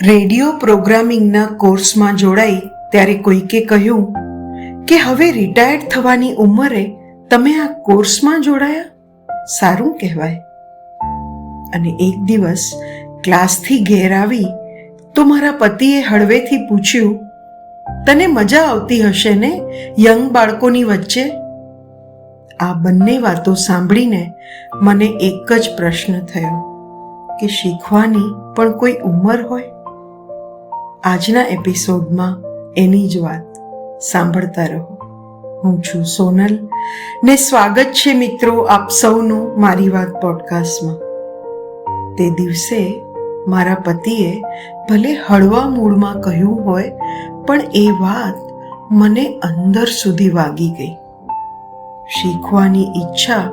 Radio પ્રોગ્રામિંગના કોર્સમાં જોડાઈ ત્યારે કોઈકે કહ્યું કે હવે રિટાયર્ડ થવાની ઉંમરે તમે આ કોર્સમાં જોડાયા, સારું કહેવાય. અને એક દિવસ ક્લાસથી ઘેર આવી તો મારા પતિએ હળવેથી પૂછ્યું, તને મજા આવતી હશે ને યંગ બાળકોની વચ્ચે? આ બંને વાતો સાંભળીને મને એક જ પ્રશ્ન થયો કે શીખવાની પણ કોઈ ઉંમર હોય? આજના એપિસોડમાં એની જ વાત સાંભળતા રહો. હું છું સોનલ ને સ્વાગત છે મિત્રો આપ સૌનું મારી વાત પોડકાસ્ટમાં. તે દિવસે મારા પતિએ ભલે હળવા મૂડમાં કહ્યું હોય, પણ એ વાત મને અંદર સુધી વાગી ગઈ. શીખવાની ઈચ્છા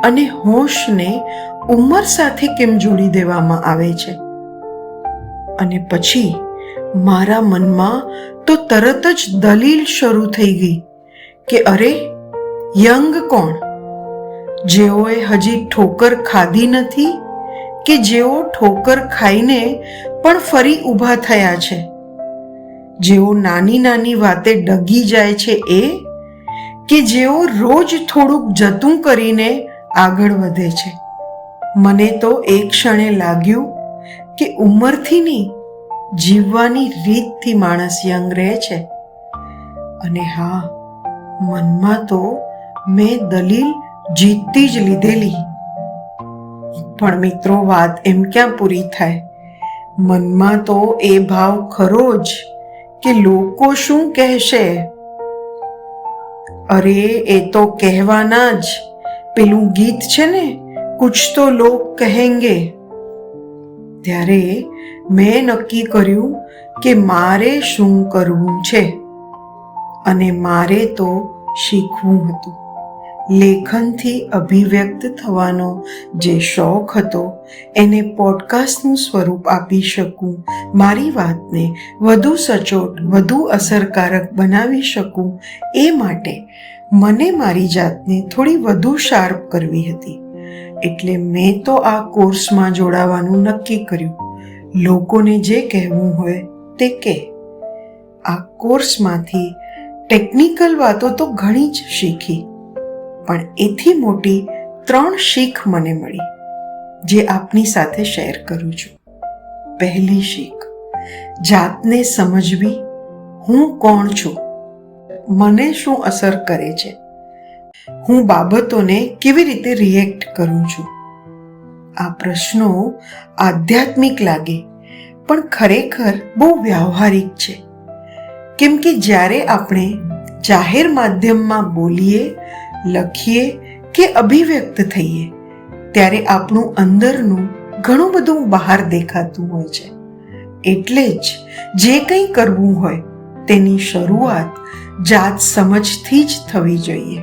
અને હોશને ઉંમર સાથે કેમ જોડી દેવામાં આવે છે? અને પછી મારા મનમાં તો તરત જ દલીલ શરૂ થઈ ગઈ કે અરે, યંગ કોણ? જેઓએ હજી ઠોકર ખાધી નથી કે જેઓ ઠોકર ખાઈને પણ ફરી ઊભા થયા છે? જેઓ નાની નાની વાતે ડગી જાય છે એ, કે જેઓ રોજ થોડુંક જતું કરીને આગળ વધે છે? મને તો એક ક્ષણે લાગ્યું કે ઉંમરથી નહીં, જીવવાની રીતથી માણસ યંગ રહે છે. અને હા, મનમાં તો મેં દલીલ જીતતી જ લીધેલી. પણ મિત્રો, વાત એમ ક્યાં પૂરી થાય? મનમાં તો એ ભાવ ખરો જ કે લોકો શું કહેશે. અરે, એ તો કહેવાના જ. પેલું ગીત છે ને, કુછ તો લોગ કહેંગે. ત્યારે મેં નક્કી કર્યું કે મારે શું કરવું છે, અને મારે તો શીખવું હતું. લેખનથી અભિવ્યક્ત થવાનો જે શોખ હતો એને પોડકાસ્ટનું સ્વરૂપ આપી શકું, મારી વાતને વધુ સચોટ, વધુ અસરકારક બનાવી શકું, એ માટે મને મારી જાતને થોડી વધુ શાર્પ કરવી હતી. એટલે મેં તો આ કોર્સમાં જોડાવાનું નક્કી કર્યું. લોકોને જે કહેવું હોય તે કહે. આ કોર્સમાંથી ટેકનિકલ વાતો તો ઘણી જ શીખી, પણ એથી મોટી 3 શીખ મને મળી, જે આપની સાથે શેર કરું છું. પહેલી શીખ, જાતને સમજવી. હું કોણ છું? મને શું અસર કરે છે? હું બાબતોને કેવી રીતે રિએક્ટ કરું છું? આ પ્રશ્નો આધ્યાત્મિક લાગે, પણ ખરેખર બહુ વ્યવહારિક છે. કેમ કે જ્યારે આપણે જાહેર માધ્યમમાં બોલીએ, લખીએ કે અભિવ્યક્ત થઈએ, ત્યારે આપણું અંદરનું ઘણું બધું બહાર દેખાતું હોય છે. એટલે જ જે કંઈ કરવું હોય તેની શરૂઆત જાત સમજથી જ થવી જોઈએ.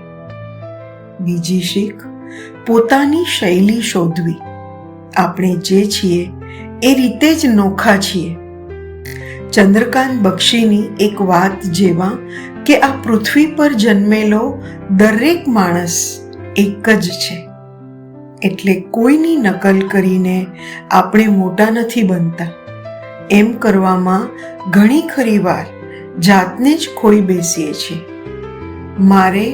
બીજી શીખ, પોતાની શૈલી શોધવી. આપણે જે છીએ એ રીતે જ નોખા છીએ. ચંદ્રકાંત બક્ષીની એક વાત જેવા કે આ પૃથ્વી પર જન્મેલો દરેક માણસ એક જ છે. એટલે કોઈની નકલ કરીને આપણે મોટા નથી બનતા. એમ કરવામાં ઘણી ખરી વાર જાતને જ ખોઈ બેસીએ છીએ. મારે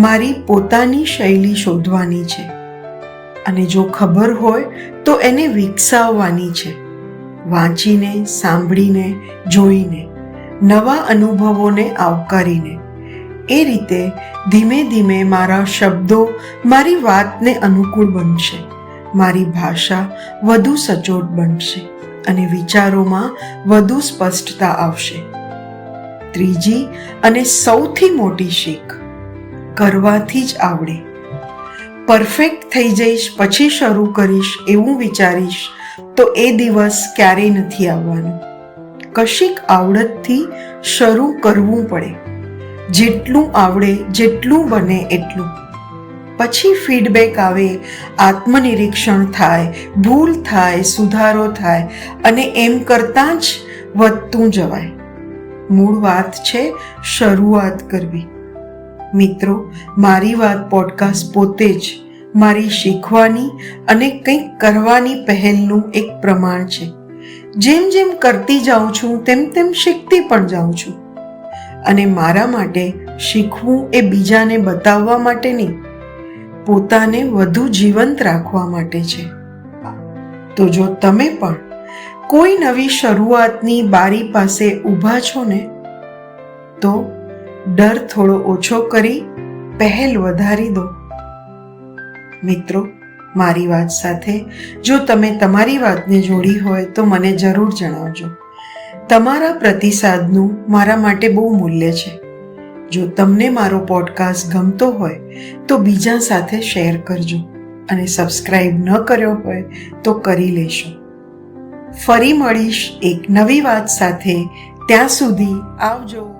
મારી પોતાની શૈલી શોધવાની છે, અને જો ખબર હોય તો એને વિકસાવવાની છે. વાંચીને, સાંભળીને, જોઈને, નવા અનુભવોને આવકારીને. એ રીતે ધીમે ધીમે મારા શબ્દો મારી વાતને અનુકૂળ બનશે, મારી ભાષા વધુ સચોટ બનશે, અને વિચારોમાં વધુ સ્પષ્ટતા આવશે. ત્રીજી અને સૌથી મોટી શીખ, કરવાથી જ આવડે. પરફેક્ટ થઈ જઈશ પછી શરૂ કરીશ એવું વિચારીશ તો એ દિવસ ક્યારેય નથી આવવાનો. કશીક આવડતથી શરૂ કરવું પડે. જેટલું આવડે, જેટલું બને એટલું. પછી ફીડબેક આવે, આત્મનિરીક્ષણ થાય, ભૂલ થાય, સુધારો થાય, અને એમ કરતાં જ વધતું જવાય. મૂળ વાત છે શરૂઆત કરવી. મિત્રો, મારી વાત પોડકાસ્ટ પોતે જ મારી શીખવાની અને કંઈક કરવાની પહેલનું એક પ્રમાણ છે. જેમ જેમ કરતી જાઉં છું તેમ તેમ શીખતી પણ જાઉં છું. અને મારા માટે શીખવું એ બીજાને બતાવવા માટે નહીં, પોતાને વધુ જીવંત રાખવા માટે છે. તો જો તમે પણ કોઈ નવી શરૂઆતની બારી પાસે ઊભા છો ને, તો ડર થોડો ઓછો કરી પહેલ વધારી દો. મિત્રો, મારી વાત સાથે જો તમે તમારી વાતને જોડી હોય તો મને જરૂર જણાવજો. તમારા પ્રતિસાદનું મારા માટે બહુ મૂલ્ય છે. જો તમને મારો પોડકાસ્ટ ગમતો હોય તો બીજા સાથે શેર કરજો, અને સબસ્ક્રાઈબ ન કર્યો હોય તો કરી લેશો. ફરી મળીશ એક નવી વાત સાથે. ત્યાં સુધી આવજો.